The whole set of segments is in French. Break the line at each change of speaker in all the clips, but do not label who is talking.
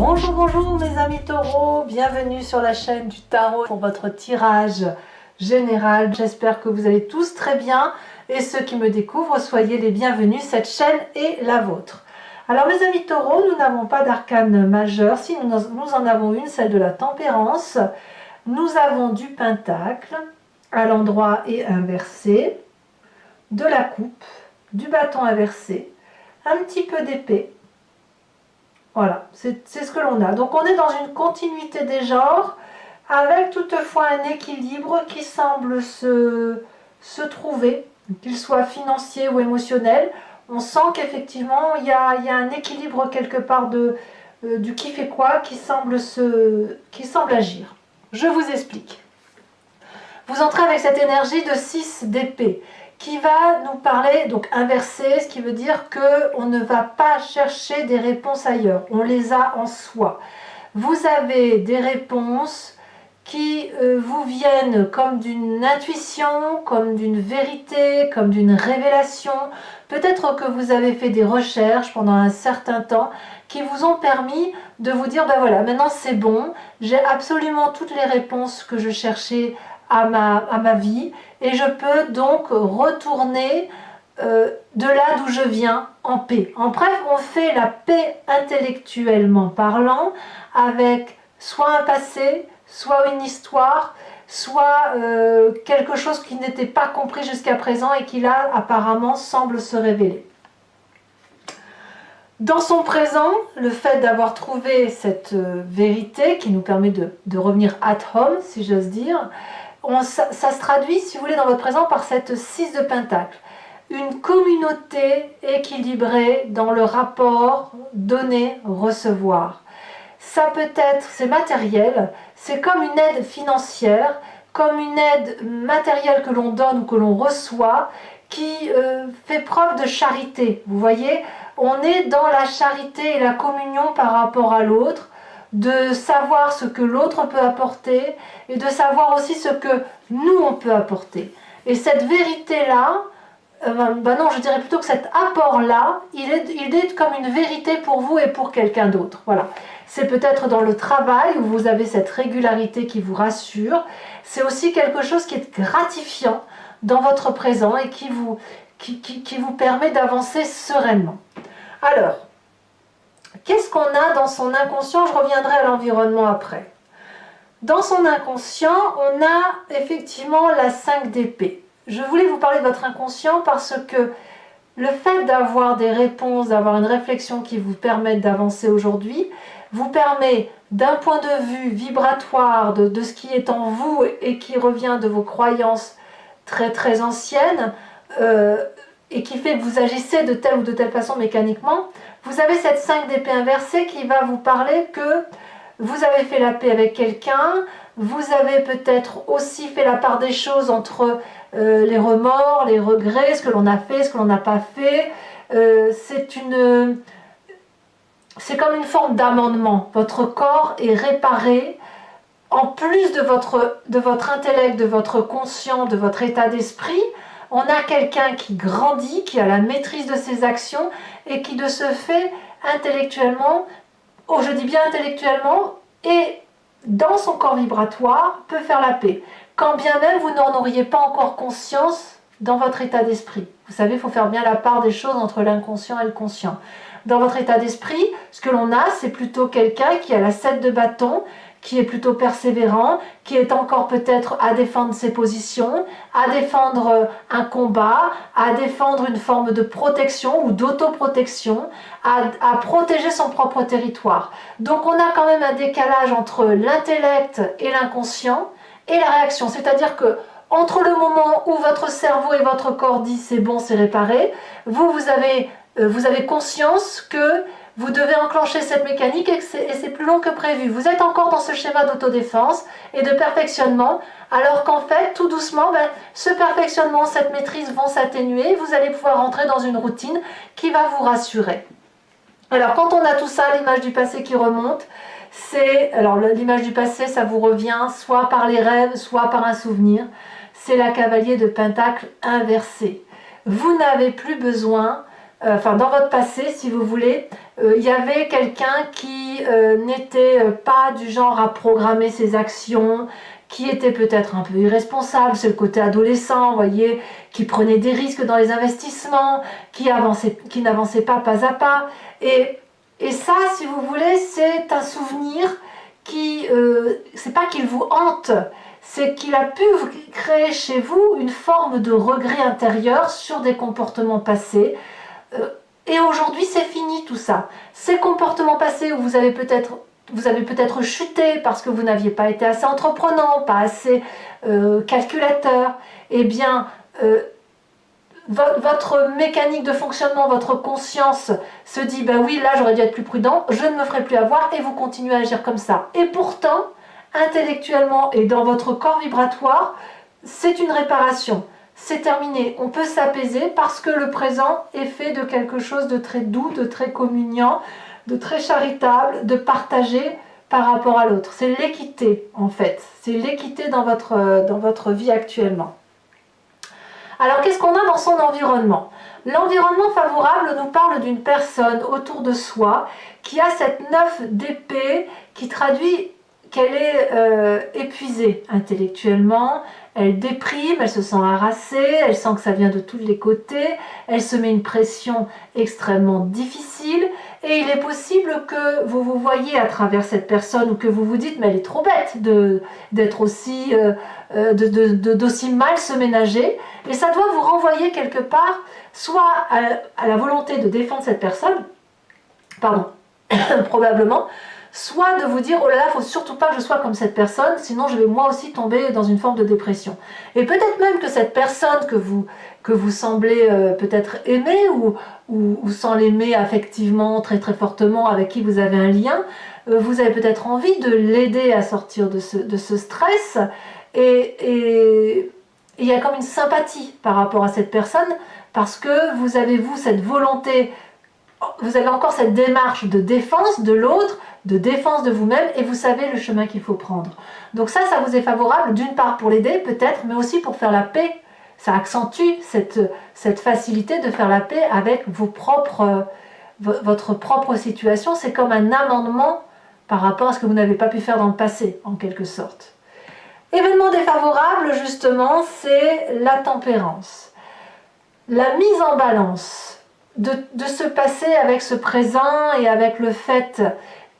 Bonjour, bonjour mes amis taureaux, bienvenue sur la chaîne du tarot pour votre tirage général. J'espère que vous allez tous très bien et ceux qui me découvrent, soyez les bienvenus, cette chaîne est la vôtre. Alors mes amis taureaux, nous n'avons pas d'arcane majeur, si nous en avons une, celle de la tempérance. Nous avons du pentacle à l'endroit et inversé, de la coupe, du bâton inversé, un petit peu d'épée. Voilà, c'est ce que l'on a. Donc on est dans une continuité des genres, avec toutefois un équilibre qui semble se trouver, qu'il soit financier ou émotionnel. On sent qu'effectivement il y a un équilibre quelque part du qui fait quoi qui semble agir. Je vous explique. Vous entrez avec cette énergie de 6 d'épée qui va nous parler, donc inversé, ce qui veut dire qu'on ne va pas chercher des réponses ailleurs, on les a en soi. Vous avez des réponses qui vous viennent comme d'une intuition, comme d'une vérité, comme d'une révélation. Peut-être que vous avez fait des recherches pendant un certain temps qui vous ont permis de vous dire, ben voilà, maintenant c'est bon, j'ai absolument toutes les réponses que je cherchais à ma vie et je peux donc retourner de là d'où je viens en paix. En bref, on fait la paix intellectuellement parlant avec soit un passé, soit une histoire, soit quelque chose qui n'était pas compris jusqu'à présent et qui là apparemment semble se révéler. Dans son présent, le fait d'avoir trouvé cette vérité qui nous permet de revenir at home, si j'ose dire, ça se traduit, si vous voulez, dans votre présent par cette 6 de pentacle. Une communauté équilibrée dans le rapport donner-recevoir. Ça peut être, c'est matériel, c'est comme une aide financière, comme une aide matérielle que l'on donne ou que l'on reçoit, qui fait preuve de charité. Vous voyez, on est dans la charité et la communion par rapport à l'autre, de savoir ce que l'autre peut apporter et de savoir aussi ce que nous on peut apporter. Et cette vérité-là, non, je dirais plutôt que cet apport-là, il est comme une vérité pour vous et pour quelqu'un d'autre. Voilà. C'est peut-être dans le travail où vous avez cette régularité qui vous rassure. C'est aussi quelque chose qui est gratifiant dans votre présent et qui vous permet d'avancer sereinement. Alors, qu'est-ce qu'on a dans son inconscient? Je reviendrai à l'environnement après. Dans son inconscient, on a effectivement la 5 d'épée. Je voulais vous parler de votre inconscient parce que le fait d'avoir des réponses, d'avoir une réflexion qui vous permette d'avancer aujourd'hui, vous permet d'un point de vue vibratoire de ce qui est en vous et qui revient de vos croyances très très anciennes et qui fait que vous agissez de telle ou de telle façon mécaniquement. Vous avez cette 5 d'épée inversée qui va vous parler que vous avez fait la paix avec quelqu'un, vous avez peut-être aussi fait la part des choses entre les remords, les regrets, ce que l'on a fait, ce que l'on n'a pas fait. C'est comme une forme d'amendement. Votre corps est réparé. En plus de votre intellect, de votre conscient, de votre état d'esprit, on a quelqu'un qui grandit, qui a la maîtrise de ses actions et qui de ce fait intellectuellement, je dis bien intellectuellement, et dans son corps vibratoire peut faire la paix. Quand bien même vous n'en auriez pas encore conscience dans votre état d'esprit. Vous savez, il faut faire bien la part des choses entre l'inconscient et le conscient. Dans votre état d'esprit, ce que l'on a, c'est plutôt quelqu'un qui a la 7 de bâton, qui est plutôt persévérant, qui est encore peut-être à défendre ses positions, à défendre un combat, à défendre une forme de protection ou d'autoprotection, à protéger son propre territoire. Donc on a quand même un décalage entre l'intellect et l'inconscient et la réaction. C'est-à-dire que entre le moment où votre cerveau et votre corps disent c'est bon, c'est réparé, vous avez conscience que vous devez enclencher cette mécanique et c'est plus long que prévu. Vous êtes encore dans ce schéma d'autodéfense et de perfectionnement, alors qu'en fait, tout doucement, ce perfectionnement, cette maîtrise vont s'atténuer. Vous allez pouvoir entrer dans une routine qui va vous rassurer. Alors, quand on a tout ça, l'image du passé qui remonte, alors l'image du passé, ça vous revient soit par les rêves, soit par un souvenir. C'est la cavalier de pentacle inversée. Vous n'avez plus besoin, dans votre passé, si vous voulez, il y avait quelqu'un qui n'était pas du genre à programmer ses actions, qui était peut-être un peu irresponsable, c'est le côté adolescent, vous voyez, qui prenait des risques dans les investissements, qui n'avançait pas à pas. Et ça, si vous voulez, c'est un souvenir qui, c'est pas qu'il vous hante, c'est qu'il a pu créer chez vous une forme de regret intérieur sur des comportements passés. Et aujourd'hui, c'est fini tout ça. Ces comportements passés où vous avez peut-être chuté parce que vous n'aviez pas été assez entreprenant, pas assez calculateur, eh bien, votre mécanique de fonctionnement, votre conscience se dit, ben oui, là j'aurais dû être plus prudent, je ne me ferai plus avoir, et vous continuez à agir comme ça. Et pourtant, intellectuellement et dans votre corps vibratoire, c'est une réparation. C'est terminé, on peut s'apaiser parce que le présent est fait de quelque chose de très doux, de très communiant, de très charitable, de partagé par rapport à l'autre. C'est l'équité en fait, c'est l'équité dans votre vie actuellement. Alors qu'est-ce qu'on a dans son environnement? L'environnement favorable nous parle d'une personne autour de soi qui a cette 9 d'épée qui traduit qu'elle est épuisée intellectuellement, elle déprime, elle se sent harassée, elle sent que ça vient de tous les côtés, elle se met une pression extrêmement difficile et il est possible que vous vous voyez à travers cette personne ou que vous vous dites mais elle est trop bête d'être aussi, d'aussi mal se ménager et ça doit vous renvoyer quelque part soit à la volonté de défendre cette personne, pardon, probablement, soit de vous dire oh là là, il ne faut surtout pas que je sois comme cette personne, sinon je vais moi aussi tomber dans une forme de dépression. Et peut-être même que cette personne que vous semblez peut-être aimer ou sans l'aimer affectivement très très fortement, avec qui vous avez un lien, vous avez peut-être envie de l'aider à sortir de ce stress et il y a comme une sympathie par rapport à cette personne parce que vous avez vous cette volonté, vous avez encore cette démarche de défense de l'autre, de défense de vous-même et vous savez le chemin qu'il faut prendre. Donc ça vous est favorable d'une part pour l'aider peut-être, mais aussi pour faire la paix. Ça accentue cette facilité de faire la paix avec votre propre situation. C'est comme un amendement par rapport à ce que vous n'avez pas pu faire dans le passé, en quelque sorte. Événement défavorable, justement, c'est la tempérance. La mise en balance de ce passé avec ce présent et avec le fait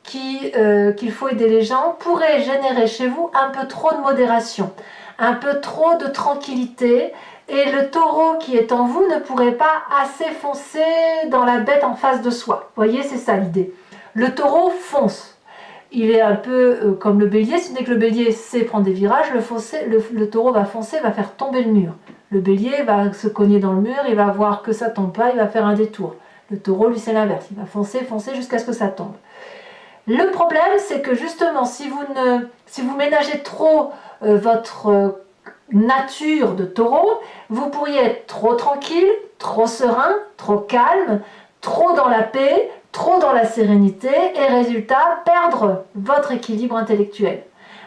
qu'il faut aider les gens pourrait générer chez vous un peu trop de modération, un peu trop de tranquillité et le taureau qui est en vous ne pourrait pas assez foncer dans la bête en face de soi. Vous voyez, c'est ça l'idée. Le taureau fonce. Il est un peu comme le bélier, ce n'est que le bélier sait prendre des virages, le taureau va foncer, va faire tomber le mur. Le bélier va se cogner dans le mur, il va voir que ça ne tombe pas, il va faire un détour. Le taureau, lui, c'est l'inverse, il va foncer jusqu'à ce que ça tombe. Le problème, c'est que justement, si vous ménagez trop votre nature de taureau, vous pourriez être trop tranquille, trop serein, trop calme, trop dans la paix, trop dans la sérénité et résultat, perdre votre équilibre intellectuel.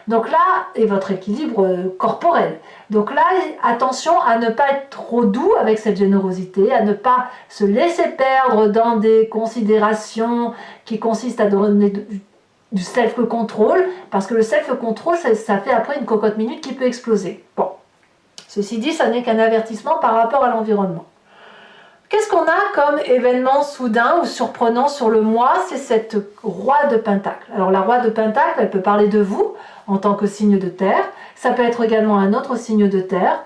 Donc là, et votre équilibre corporel. Donc là, attention à ne pas être trop doux avec cette générosité, à ne pas se laisser perdre dans des considérations qui consistent à donner du self-control, parce que le self-control, ça fait après une cocotte minute qui peut exploser. Bon, ceci dit, ça n'est qu'un avertissement par rapport à l'environnement. Qu'est-ce qu'on a comme événement soudain ou surprenant sur le mois? C'est cette roi de Pentacle. Alors la roi de Pentacle, elle peut parler de vous en tant que signe de terre. Ça peut être également un autre signe de terre,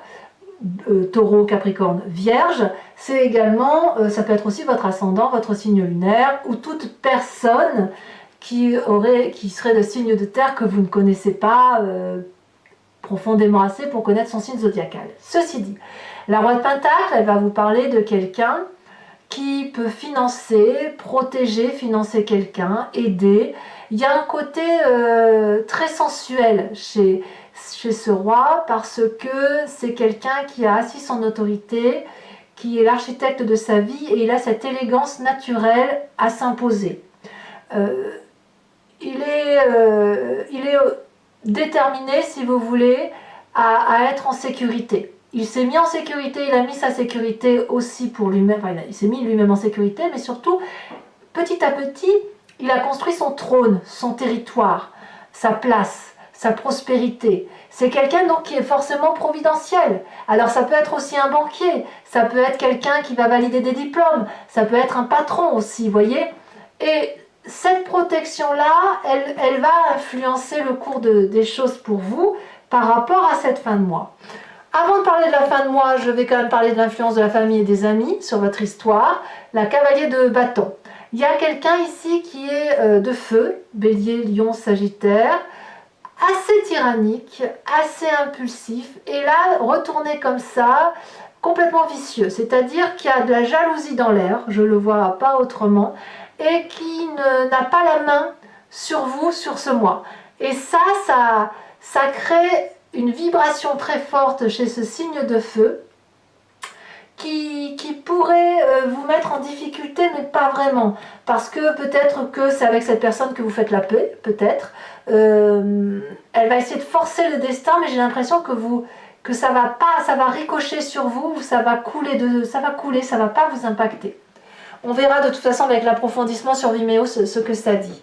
taureau, capricorne, vierge. C'est également, ça peut être aussi votre ascendant, votre signe lunaire ou toute personne qui serait le signe de terre que vous ne connaissez pas profondément assez pour connaître son signe zodiacal. Ceci dit, la roi de Pentacle, elle va vous parler de quelqu'un qui peut financer, protéger, financer quelqu'un, aider. Il y a un côté très sensuel chez ce roi parce que c'est quelqu'un qui a assis son autorité, qui est l'architecte de sa vie et il a cette élégance naturelle à s'imposer. Il est déterminé, si vous voulez, à être en sécurité. Il s'est mis en sécurité, il a mis sa sécurité aussi pour lui-même, enfin, il s'est mis lui-même en sécurité, mais surtout petit à petit, il a construit son trône, son territoire, sa place, sa prospérité. C'est quelqu'un donc qui est forcément providentiel. Alors ça peut être aussi un banquier, ça peut être quelqu'un qui va valider des diplômes, ça peut être un patron aussi, vous voyez. Et cette protection-là, elle va influencer le cours des choses pour vous par rapport à cette fin de mois. Avant de parler de la fin de mois, je vais quand même parler de l'influence de la famille et des amis sur votre histoire. La cavalier de bâton. Il y a quelqu'un ici qui est de feu, bélier, lion, sagittaire, assez tyrannique, assez impulsif, et là, retourné comme ça, complètement vicieux. C'est-à-dire qu'il y a de la jalousie dans l'air, je le vois pas autrement, et qui n'a pas la main sur vous, sur ce mois. Et ça crée une vibration très forte chez ce signe de feu qui pourrait vous mettre en difficulté, mais pas vraiment. Parce que peut-être que c'est avec cette personne que vous faites la paix, peut-être. Elle va essayer de forcer le destin, mais j'ai l'impression que ça va ricocher sur vous, ça va couler, ça va pas vous impacter. On verra de toute façon avec l'approfondissement sur Vimeo ce que ça dit.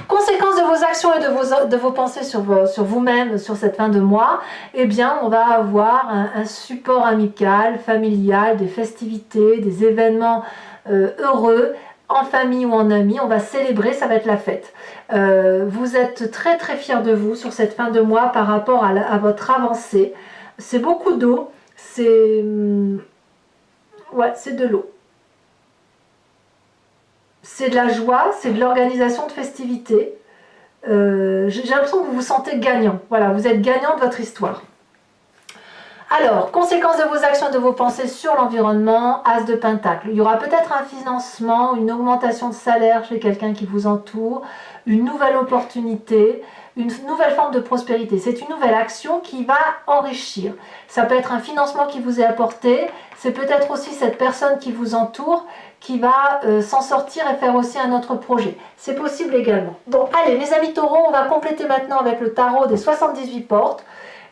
Conséquence de vos actions et de vos pensées sur vous-même, sur cette fin de mois, eh bien, on va avoir un support amical, familial, des festivités, des événements heureux, en famille ou en amis. On va célébrer, ça va être la fête. Vous êtes très très fiers de vous sur cette fin de mois par rapport à votre avancée. C'est beaucoup d'eau, c'est de l'eau. C'est de la joie, c'est de l'organisation de festivités. J'ai l'impression que vous vous sentez gagnant. Voilà, vous êtes gagnant de votre histoire. Alors, conséquences de vos actions et de vos pensées sur l'environnement, As de Pentacle. Il y aura peut-être un financement, une augmentation de salaire chez quelqu'un qui vous entoure, une nouvelle opportunité, une nouvelle forme de prospérité. C'est une nouvelle action qui va enrichir. Ça peut être un financement qui vous est apporté, c'est peut-être aussi cette personne qui vous entoure qui va s'en sortir et faire aussi un autre projet. C'est possible également. Bon, allez, mes amis taureaux, on va compléter maintenant avec le tarot des 78 portes.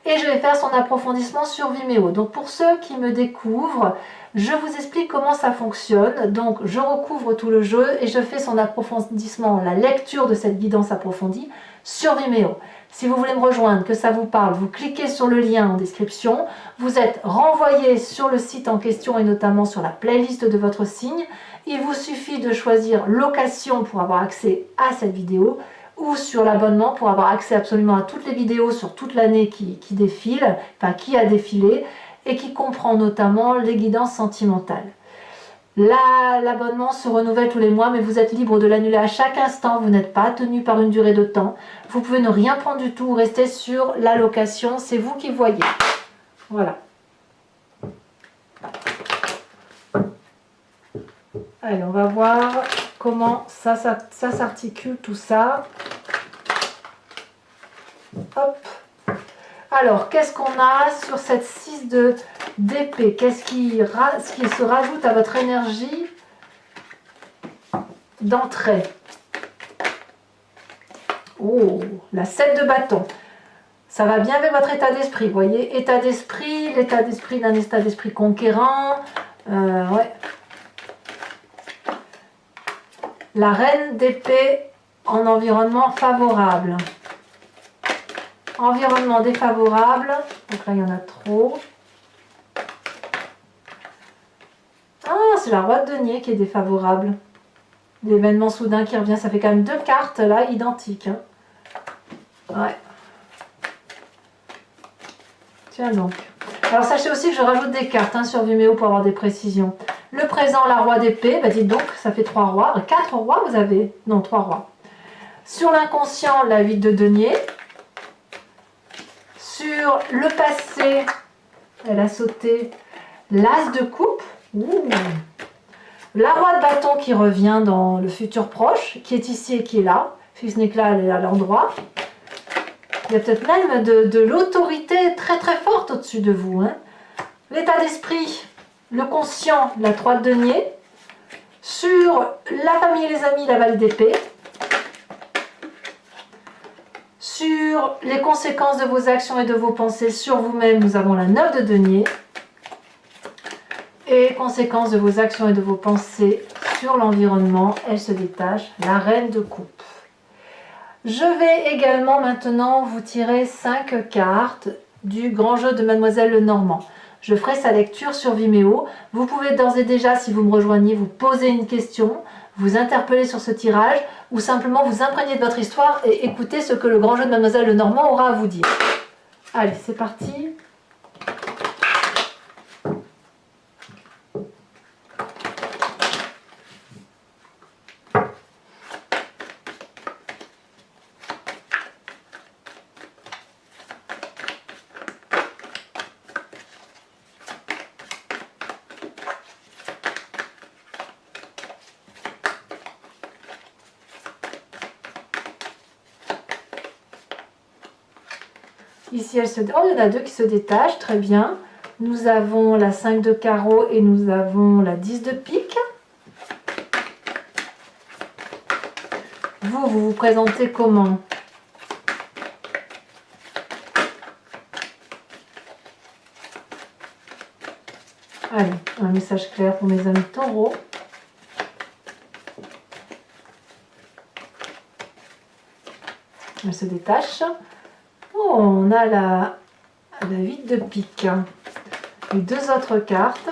Et je vais faire son approfondissement sur Vimeo. Donc pour ceux qui me découvrent, je vous explique comment ça fonctionne. Donc je recouvre tout le jeu et je fais son approfondissement, la lecture de cette guidance approfondie sur Vimeo. Si vous voulez me rejoindre, que ça vous parle, vous cliquez sur le lien en description. Vous êtes renvoyé sur le site en question et notamment sur la playlist de votre signe. Il vous suffit de choisir location pour avoir accès à cette vidéo, ou sur l'abonnement pour avoir accès absolument à toutes les vidéos sur toute l'année qui défile, enfin qui a défilé, et qui comprend notamment les guidances sentimentales. L'abonnement se renouvelle tous les mois, mais vous êtes libre de l'annuler à chaque instant, vous n'êtes pas tenu par une durée de temps. Vous pouvez ne rien prendre du tout, rester sur la location, c'est vous qui voyez. Voilà. Allez, on va voir comment ça s'articule tout ça. Hop. Alors, qu'est-ce qu'on a sur cette 6 d'épée? Qu'est-ce qui se rajoute à votre énergie d'entrée? Oh, la 7 de bâton. Ça va bien avec votre état d'esprit, vous voyez? État d'esprit, l'état d'esprit d'un état d'esprit conquérant. Ouais. La reine d'épée en environnement favorable. Environnement défavorable. Donc là, il y en a trop. Ah, c'est la roi de denier qui est défavorable. L'événement soudain qui revient. Ça fait quand même 2 cartes là, identiques. Hein. Ouais. Tiens donc. Alors sachez aussi que je rajoute des cartes sur Vimeo pour avoir des précisions. Le présent, la roi d'épée, bah dites donc, ça fait 3 rois. 4 rois vous avez? Non, 3 rois. Sur l'inconscient, la 8 de denier. Sur le passé, elle a sauté l'as de coupe. Ouh. La roi de bâton qui revient dans le futur proche, qui est ici et qui est là. Si ce n'est que là, elle est à l'endroit. Il y a peut-être même de l'autorité très très forte au-dessus de vous. Hein. L'état d'esprit, le conscient, la 3 de denier. Sur la famille et les amis, la valise d'épée. Sur les conséquences de vos actions et de vos pensées sur vous-même, nous avons la 9 de denier. Et conséquences de vos actions et de vos pensées sur l'environnement, elle se détache, la reine de coupe. Je vais également maintenant vous tirer 5 cartes du grand jeu de Mademoiselle Lenormand. Je ferai sa lecture sur Vimeo. Vous pouvez d'ores et déjà, si vous me rejoignez, vous poser une question, vous interpeller sur ce tirage ou simplement vous imprégner de votre histoire et écouter ce que le grand jeu de Mademoiselle Lenormand aura à vous dire. Allez, c'est parti. Ici, oh, il y en a 2 qui se détachent, très bien. Nous avons la 5 de carreau et nous avons la 10 de pique. Vous vous présentez comment? Allez, un message clair pour mes amis taureaux. Elle se détache. Oh, on a la 8 de pique. Les 2 autres cartes.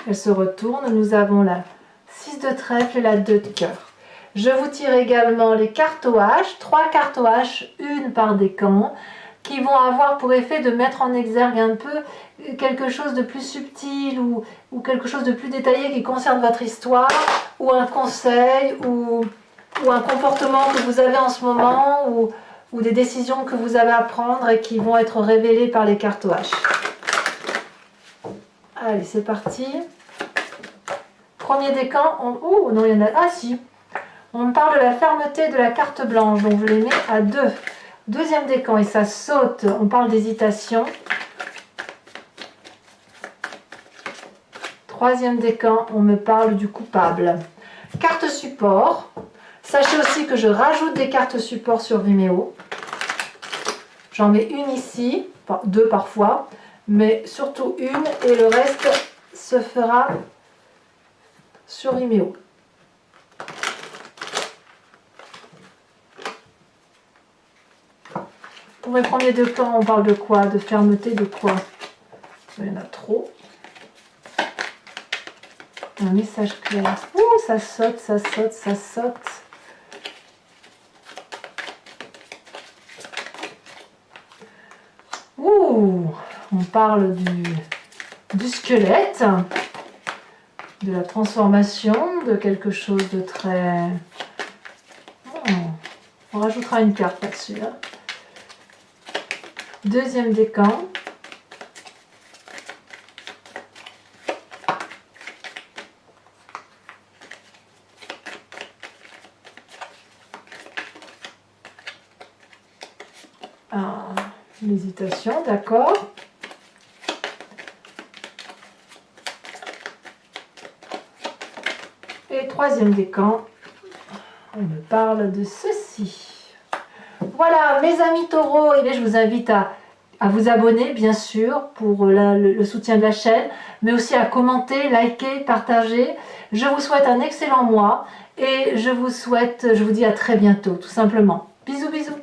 Elles se retournent. Nous avons la 6 de trèfle et la 2 de cœur. Je vous tire également les cartes au H. 3 cartes au H, une par décan, qui vont avoir pour effet de mettre en exergue un peu quelque chose de plus subtil ou quelque chose de plus détaillé qui concerne votre histoire, ou un conseil, ou un comportement que vous avez en ce moment, ou des décisions que vous avez à prendre et qui vont être révélées par les cartes au H. Allez, c'est parti. Premier décan. Oh, non, il y en a... Ah, si. On me parle de la fermeté de la carte blanche, donc je les mets à 2. Deuxième décan, et ça saute. On parle d'hésitation. Troisième décan, on me parle du coupable. Carte support. Sachez aussi que je rajoute des cartes support sur Vimeo. J'en mets une ici, 2 parfois, mais surtout une, et le reste se fera sur Vimeo. Pour mes premiers décans, on parle de quoi? De fermeté, de quoi? Il y en a trop. Un message clair. Ouh, ça saute, ça saute, ça saute. Ouh, on parle du squelette, de la transformation, de quelque chose de très... Oh, on rajoutera une carte là-dessus. Hein. Deuxième décan. L'hésitation, d'accord. Et troisième décan, on me parle de ceci. Voilà, mes amis taureaux, et je vous invite à vous abonner, bien sûr, pour le soutien de la chaîne, mais aussi à commenter, liker, partager. Je vous souhaite un excellent mois et je vous dis à très bientôt, tout simplement. Bisous, bisous.